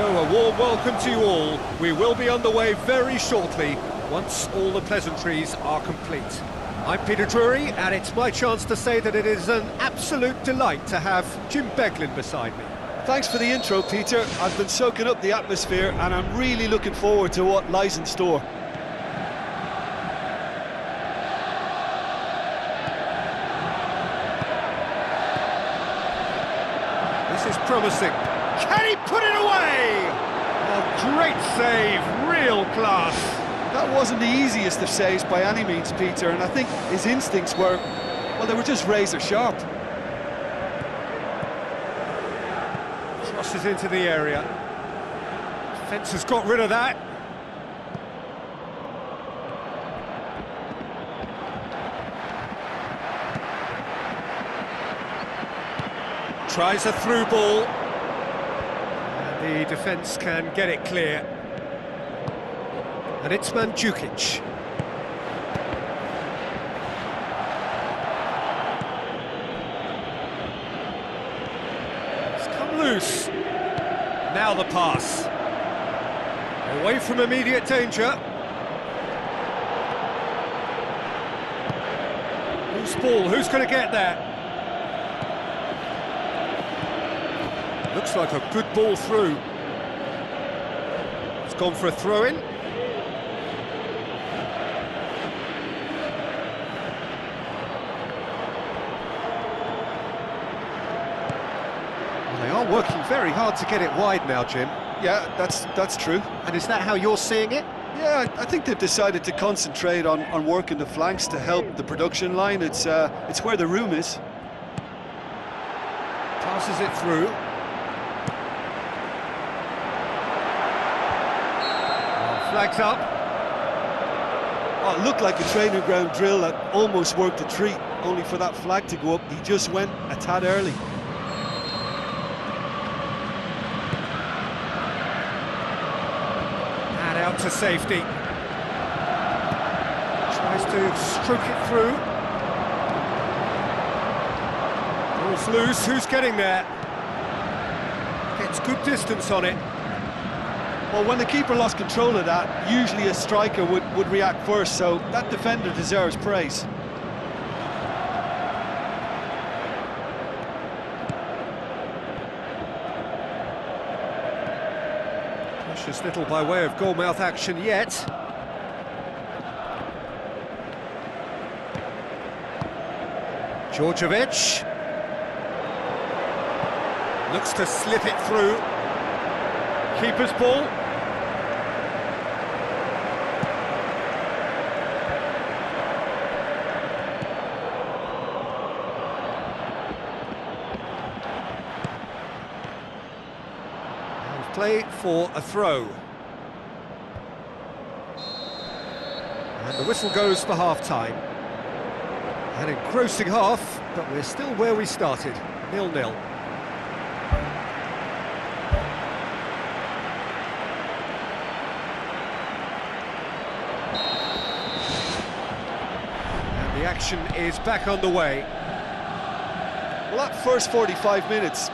So a warm welcome to you all. We will be underway very shortly, once all the pleasantries are complete. I'm Peter Drury, and it's my chance to say that it is an absolute delight to have Jim Beglin beside me. Thanks for the intro, Peter. I've been soaking up the atmosphere, and I'm really looking forward to what lies in store. This is promising. Can he put it away? Oh, great save, real class. That wasn't the easiest of saves by any means, Peter, and I think his instincts were, well, they were just razor sharp. Crosses into the area. Defence has got rid of that. Tries a through ball. And the defence can get it clear. And it's Mandzukic. It's come loose. Now the pass. Away from immediate danger. Loose ball, who's going to get there? Looks like a good ball through. It's gone for a throw-in. They are working very hard to get it wide now, Jim. Yeah, that's true. And is that how you're seeing it? Yeah, I think they've decided to concentrate on working the flanks to help the production line. It's where the room is. Passes it through. Flags up. Oh, it looked like a training ground drill that almost worked a treat, only for that flag to go up. He just went a tad early. And out to safety. Tries to stroke it through. Ball's loose, who's getting there? Gets good distance on it. Well, when the keeper lost control of that, usually a striker would react first, so that defender deserves praise. Precious little by way of goalmouth action yet. Djordjevic looks to slip it through. Keeper's ball. Play for a throw. And the whistle goes for half-time. An engrossing half, but we're still where we started, 0-0. And the action is back on the way. Well, that first 45 minutes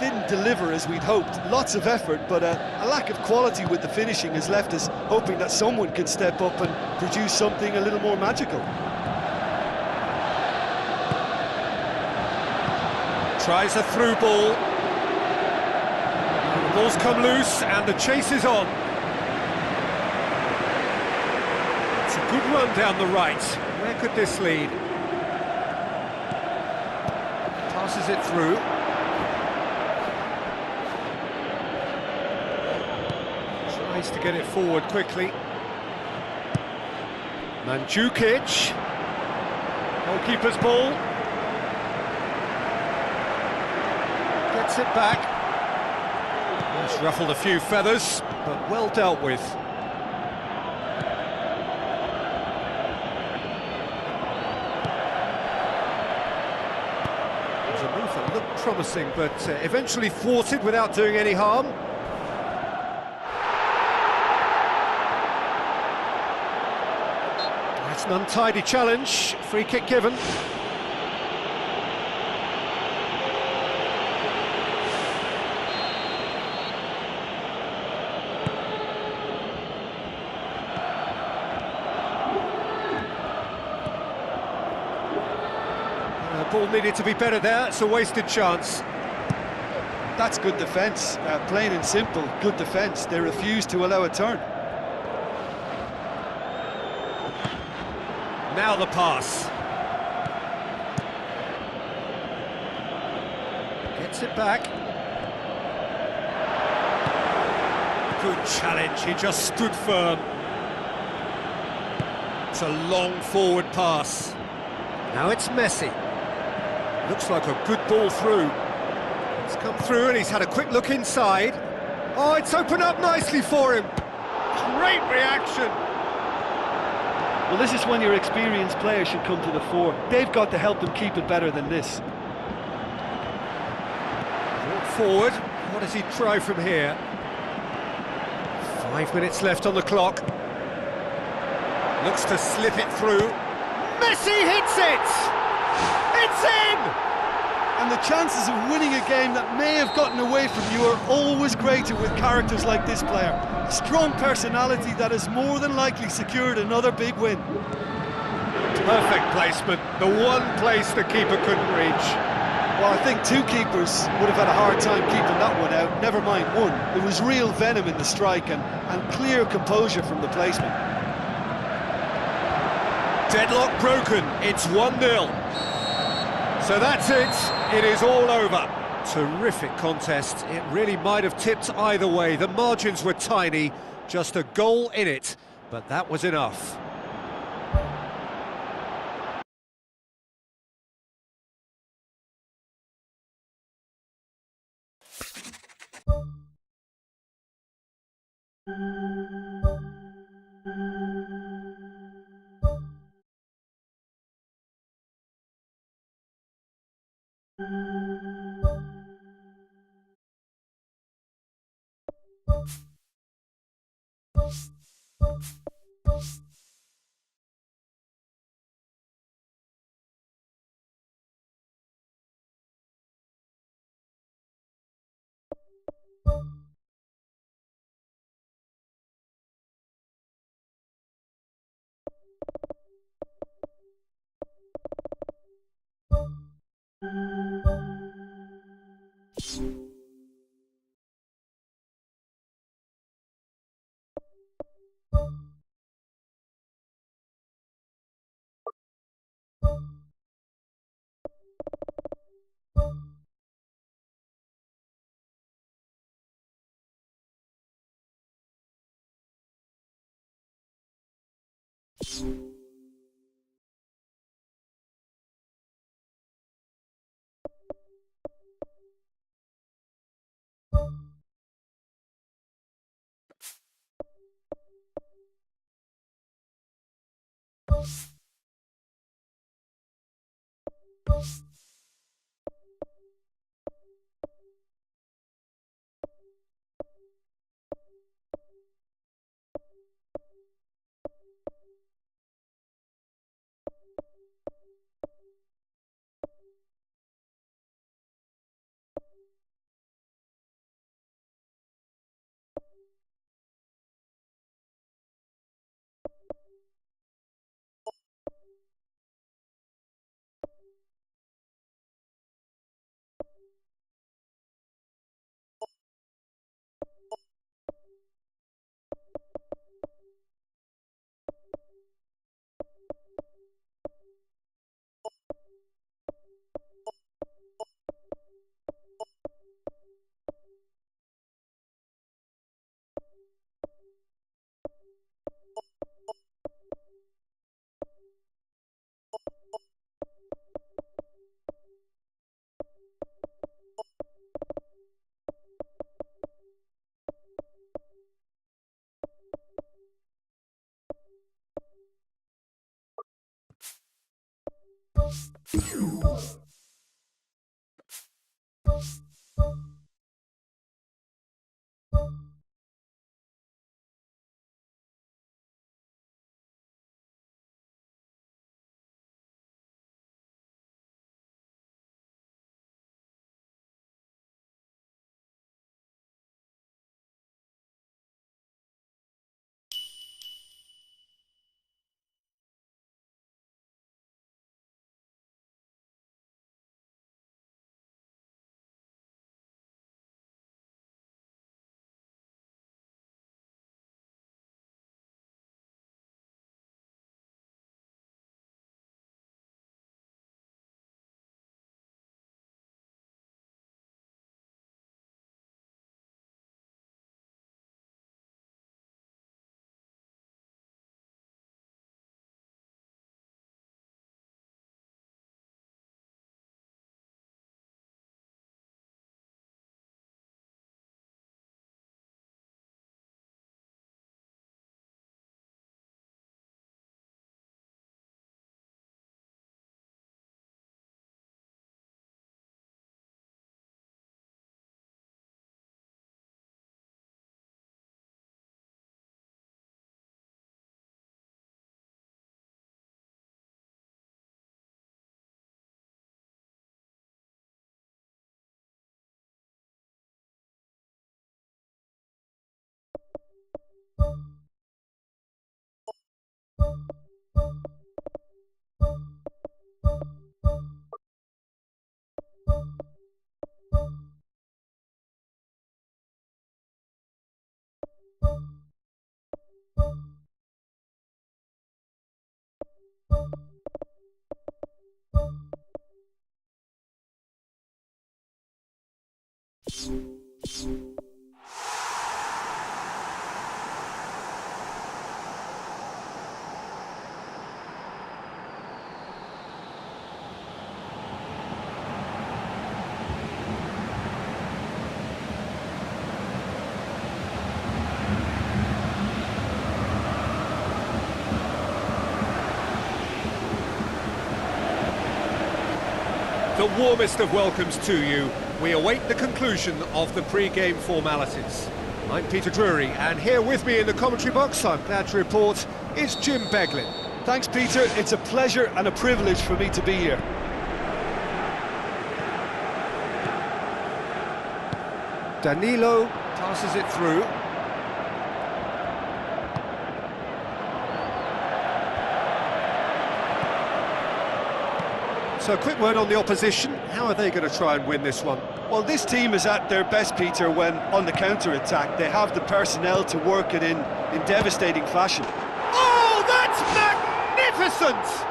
didn't deliver as we'd hoped. Lots of effort, but a lack of quality with the finishing has left us hoping that someone can step up and produce something a little more magical. Tries a through ball. The ball's come loose and the chase is on. It's a good run down the right. Where could this lead? Passes it through. Tries to get it forward quickly. Mandzukic. Goalkeeper's ball. Gets it back. It's ruffled a few feathers, but well dealt with. It was a move that looked promising, but eventually thwarted without doing any harm. It's an untidy challenge, free kick given. Ball needed to be better there, it's a wasted chance. That's good defence, plain and simple, good defence. They refuse to allow a turn. Now the pass. Gets it back. Good challenge, he just stood firm. It's a long forward pass. Now it's Messi. Looks like a good ball through. It's come through and he's had a quick look inside. Oh, it's opened up nicely for him. Great reaction. Well, this is when your experienced players should come to the fore. They've got to help them keep it better than this. Brought forward. What does he try from here? 5 minutes left on the clock. Looks to slip it through. Messi hits it! It's in! And the chances of winning a game that may have gotten away from you are always greater with characters like this player. A strong personality that has more than likely secured another big win. Perfect placement, the one place the keeper couldn't reach. Well, I think two keepers would have had a hard time keeping that one out, never mind one. There was real venom in the strike and clear composure from the placement. Deadlock broken, it's 1-0. So that's it, it is all over. Terrific contest, it really might have tipped either way. The margins were tiny, just a goal in it, but that was enough. the warmest of welcomes to you. We await the conclusion of the pre-game formalities. I'm Peter Drury, and here with me in the commentary box, I'm glad to report, is Jim Beglin. Thanks, Peter. It's a pleasure and a privilege for me to be here. Danilo passes it through. So a quick word on the opposition. How are they going to try and win this one? Well, this team is at their best, Peter, when on the counter-attack. They have the personnel to work it in devastating fashion. Oh, that's magnificent!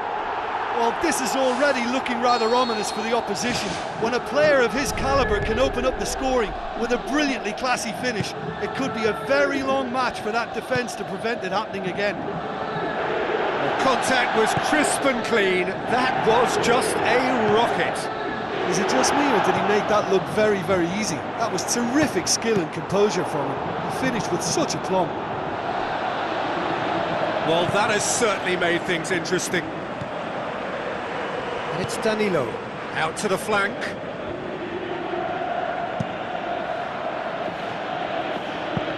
Well, this is already looking rather ominous for the opposition. When a player of his calibre can open up the scoring with a brilliantly classy finish, it could be a very long match for that defence to prevent it happening again. Contact was crisp and clean. That was just a rocket. Is it just me, or did he make that look very, very easy? That was terrific skill and composure from him. He finished with such aplomb. Well, that has certainly made things interesting. And it's Danilo, out to the flank.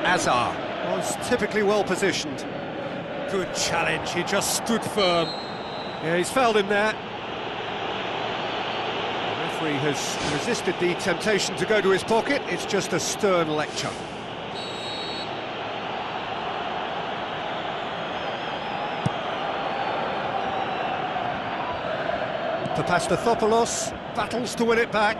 Azar was typically well positioned. Good challenge, he just stood firm. Yeah, he's fouled him there. The referee has resisted the temptation to go to his pocket. It's just a stern lecture. Papastathopoulos battles to win it back.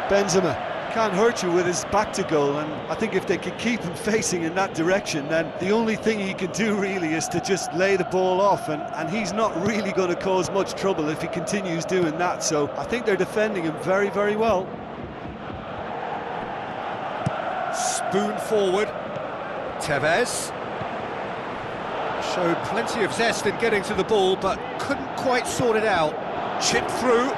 Benzema can't hurt you with his back to goal, and I think if they can keep him facing in that direction, then the only thing he can do really is to just lay the ball off, and he's not really going to cause much trouble if he continues doing that. So I think they're defending him very, very well. Spoon forward. Tevez showed plenty of zest in getting to the ball, but couldn't quite sort it out. Chipped through.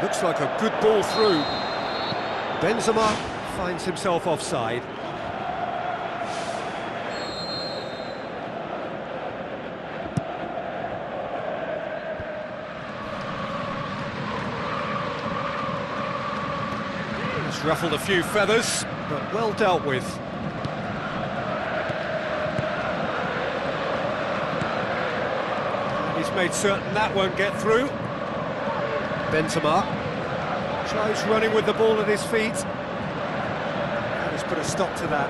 Looks like a good ball through. Benzema finds himself offside. He's ruffled a few feathers, but well dealt with. And he's made certain that won't get through. Benzema tries running with the ball at his feet. And he's put a stop to that.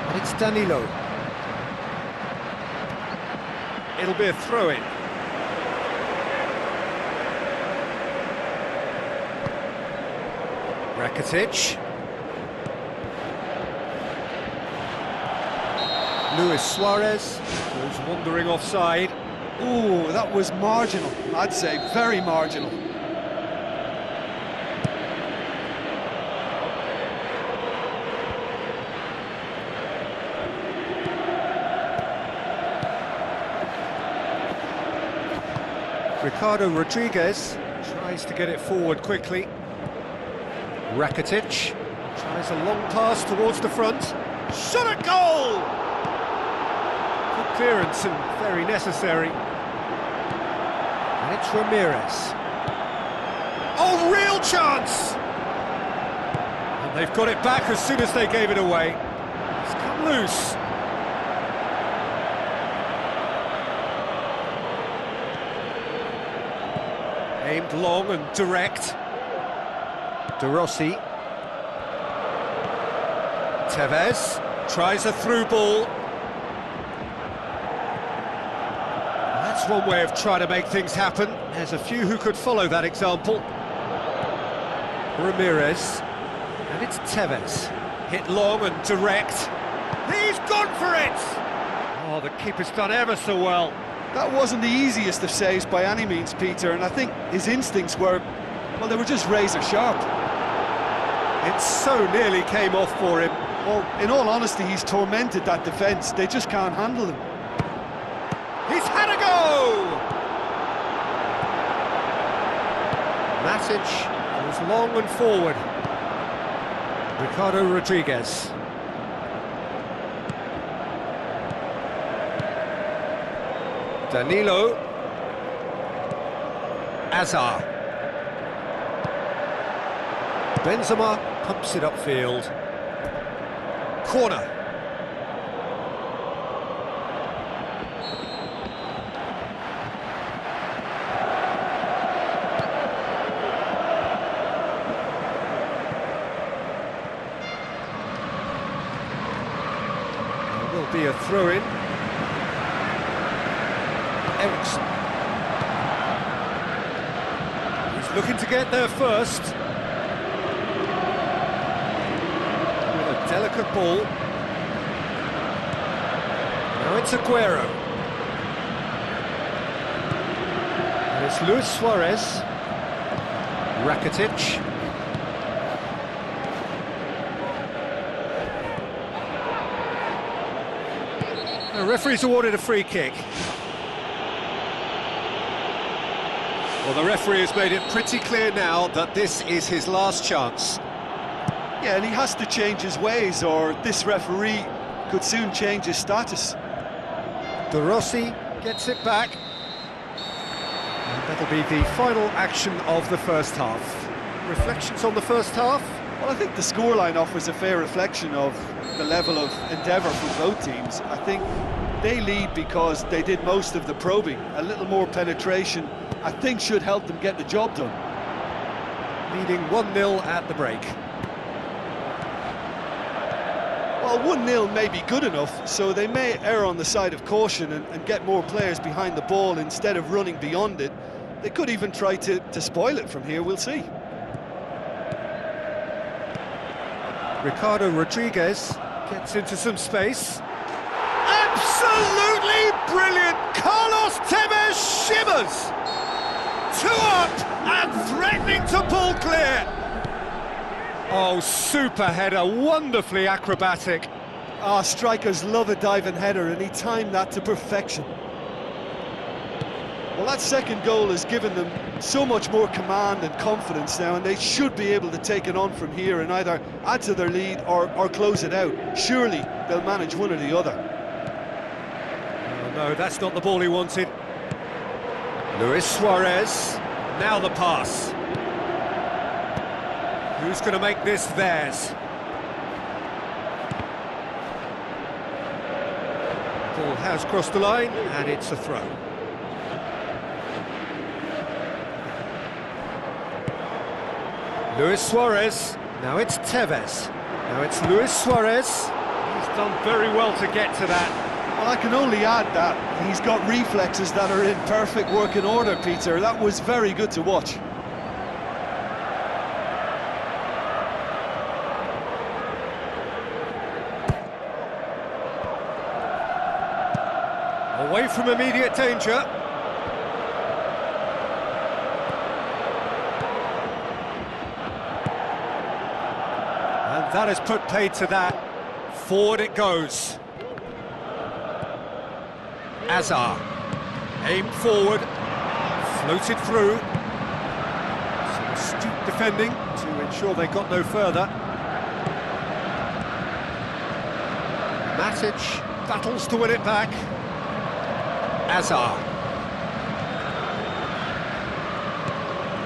And it's Danilo. It'll be a throw-in. Rakitic. Luis Suarez goes wandering offside. Ooh, that was marginal, I'd say, very marginal. Ricardo Rodriguez tries to get it forward quickly. Rakitic tries a long pass towards the front. Shot at goal! Good clearance and very necessary. And it's Ramirez. Oh, real chance! And they've got it back as soon as they gave it away. It's come loose. Aimed long and direct. De Rossi. Tevez tries a through ball. That's one way of trying to make things happen. There's a few who could follow that example. Ramirez. And it's Tevez. Hit long and direct. He's gone for it! Oh, the keeper's done ever so well. That wasn't the easiest of saves by any means, Peter, and I think his instincts were, well, they were just razor sharp. It so nearly came off for him. Well, in all honesty, he's tormented that defence. They just can't handle him. He's had a go! Matic Goes long and forward. Ricardo Rodriguez. Danilo. Azar. Benzema pumps it upfield. Corner. There will be a throw-in. Eriksen. He's looking to get there first. With a delicate ball. Now it's Aguero. And it's Luis Suarez. Rakitic. The referee's awarded a free kick. Well, the referee has made it pretty clear now that this is his last chance. Yeah, and he has to change his ways, or this referee could soon change his status. De Rossi gets it back. And that'll be the final action of the first half. Reflections on the first half? Well, I think the scoreline offers a fair reflection of the level of endeavour from both teams. I think they lead because they did most of the probing. A little more penetration, I think, should help them get the job done. Leading 1-0 at the break. Well, 1-0 may be good enough, so they may err on the side of caution and get more players behind the ball instead of running beyond it. They could even try to spoil it from here, we'll see. Ricardo Rodriguez gets into some space. Absolutely brilliant! Carlos Tevez shivers! 2 up and threatening to pull clear. Oh, super header, wonderfully acrobatic. Ah, strikers love a diving header, and he timed that to perfection. Well, that second goal has given them so much more command and confidence now, and they should be able to take it on from here and either add to their lead or close it out. Surely they'll manage one or the other. Oh, no, that's not the ball he wanted. Luis Suarez, now the pass. Who's going to make this theirs? Ball has crossed the line, and it's a throw. Luis Suarez, now it's Tevez. Now it's Luis Suarez. He's done very well to get to that. Well, I can only add that he's got reflexes that are in perfect working order, Peter. That was very good to watch. Away from immediate danger. And that has put paid to that. Forward it goes. Azar. Aimed forward. Floated through. Some astute defending to ensure they got no further. Matic battles to win it back. Azar.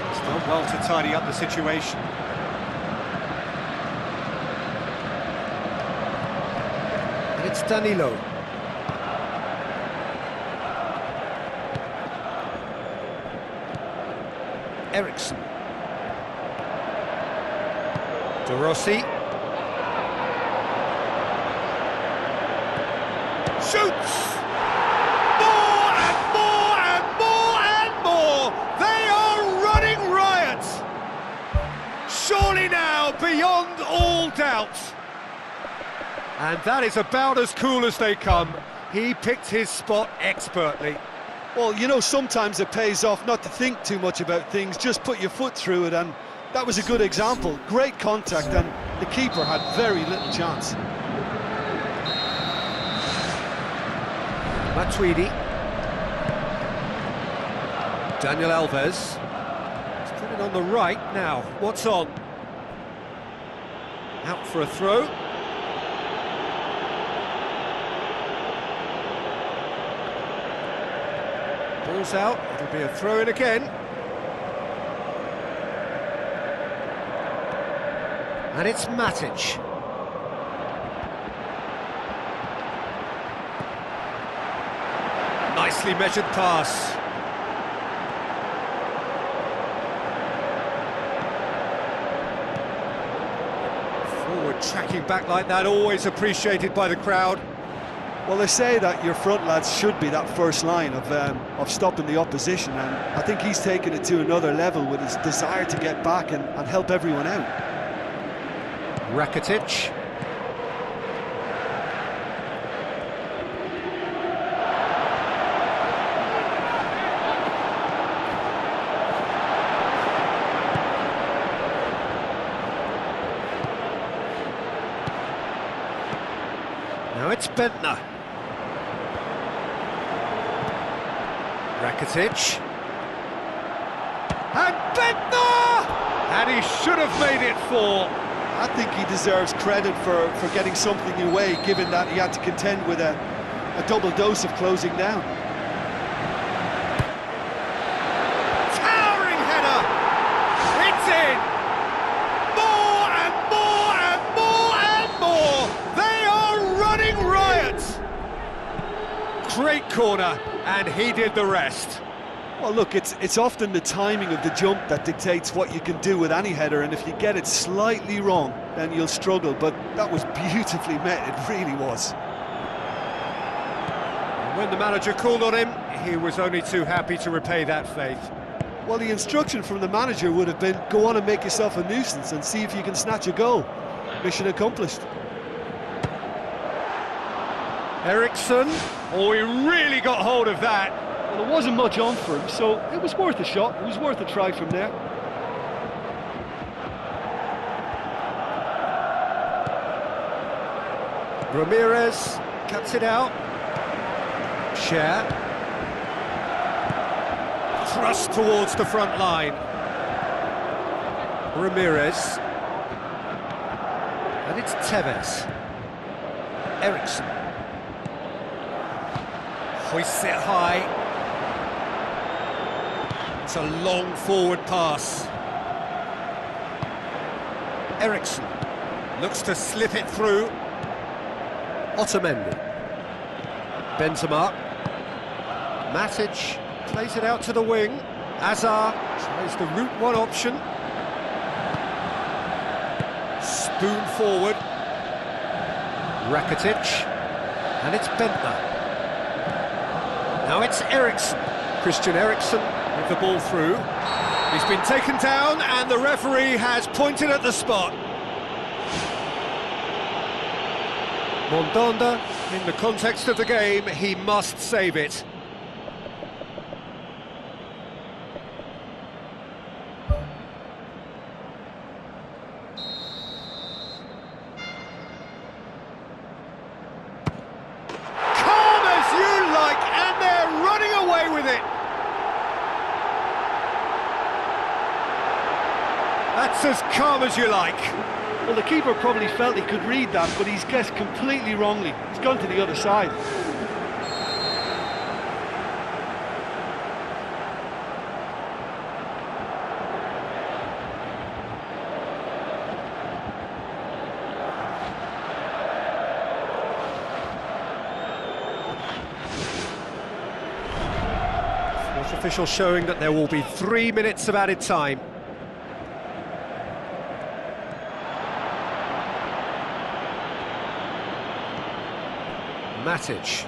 He's done well to tidy up the situation. And it's Danilo. Eriksen. De Rossi. Shoots! More and more and more and more! They are running riot! Surely now, beyond all doubt. And that is about as cool as they come. He picked his spot expertly. Well, you know, sometimes it pays off not to think too much about things, just put your foot through it, and that was a good example. Great contact, and the keeper had very little chance. Matuidi. Daniel Alves. He's put it And on the right now, what's on? Out for a throw. Ball's out, it'll be a throw in again. And it's Matic. Nicely measured pass. Forward tracking back like that, always appreciated by the crowd. Well, they say that your front lads should be that first line of stopping the opposition, and I think he's taken it to another level with his desire to get back and help everyone out. Rakitic. Now it's Bentner. Rakitic. And Bentner! And he should have made it 4. I think he deserves credit for getting something away, given that he had to contend with a double dose of closing down. Towering header! It's in! More and more and more and more! They are running riot! Great corner, and he did the rest. Well, look, it's often the timing of the jump that dictates what you can do with any header, and if you get it slightly wrong, then you'll struggle, but that was beautifully met, it really was. When the manager called on him, he was only too happy to repay that faith. Well, the instruction from the manager would have been, go on and make yourself a nuisance and see if you can snatch a goal. Mission accomplished. Eriksson, oh, he really got hold of that. Well, there wasn't much on for him, so it was worth a shot, it was worth a try from there. Ramirez cuts it out. Cher. Thrust towards the front line. Ramirez. And it's Tevez. Eriksson. Hoists it high. It's a long forward pass. Eriksson looks to slip it through. Otamendi. Benzema. Matic plays it out to the wing. Azar tries the route one option. Spoon forward. Rakitic. And it's Bentner. Now it's Eriksson. Christian Eriksen with the ball through. He's been taken down and the referee has pointed at the spot. Mondonda, in the context of the game, he must save it. Calm as you like, and they're running away with it. That's as calm as you like. Well, the keeper probably felt he could read that, but he's guessed completely wrongly. He's gone to the other side. Fourth official showing that there will be 3 minutes of added time. Matic.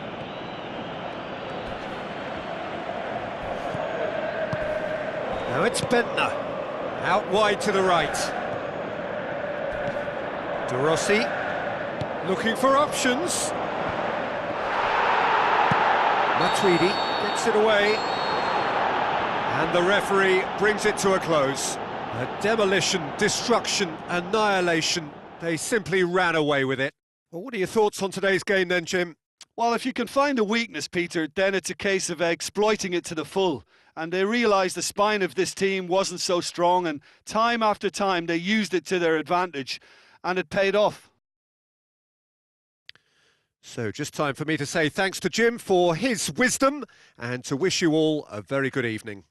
Now it's Bentner. Out wide to the right. De Rossi. Looking for options. Matuidi gets it away. And the referee brings it to a close. A demolition, destruction, annihilation. They simply ran away with it. Well, what are your thoughts on today's game then, Jim? Well, if you can find a weakness, Peter, then it's a case of exploiting it to the full. and they realised the spine of this team wasn't so strong, and time after time they used it to their advantage, and it paid off. So just time for me to say thanks to Jim for his wisdom and to wish you all a very good evening.